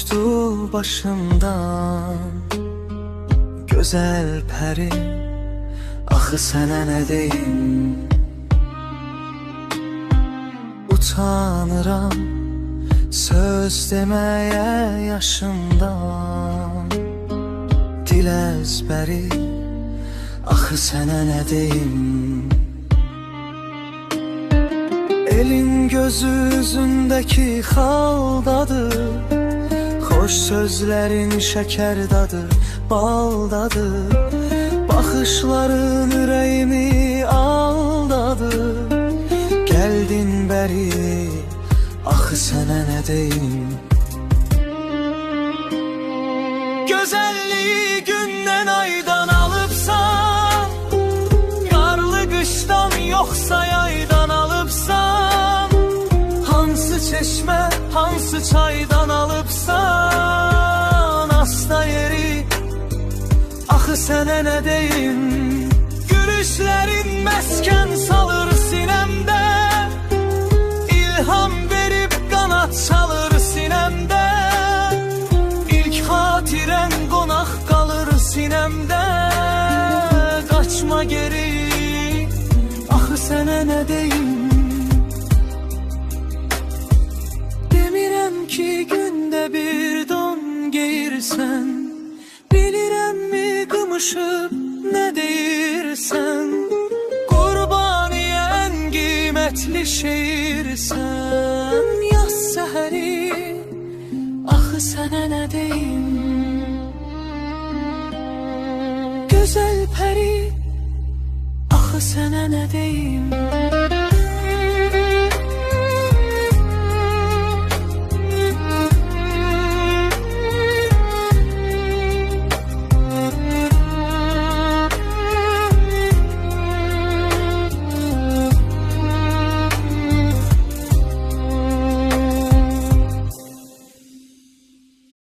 uçtu başımdan. Gözəl pəri, axı sənə nə deyim? Utanıram söz deməyə yaşımdan. Dil əzbəri, axı sənə nə deyim? Elin gözü üzündəki xaldadır, xoş sözlərin şəkər dadır, bal dadır. Baxışların ürəyimi aldadır. Gəldin bəri, axı sənə nə deyim? Gözəlliyi gündən aydan alıbsan, qarlı qışdan yoxsa yaydan alıbsan, hansı çeşmə, hansı çaydan alıbsan, asta yeri, axı sənə nə deyim? Gülüşlərin məskən salır sinəmdə, ilham verib qanat çalır sinəmdə. İlk xatirən qonaq qalır sinəmdə. Qaçma geri, axı sənə nə deyim? Demirəm ki gündə bir don geyirsən, bilirəmmi qımışıb nə deyirsən? Qurbaniyə ən qiymətli şeirsən. Yaz səhəri, axı sənə nə deyim? Gözəl pəri, axı sənə nə deyim?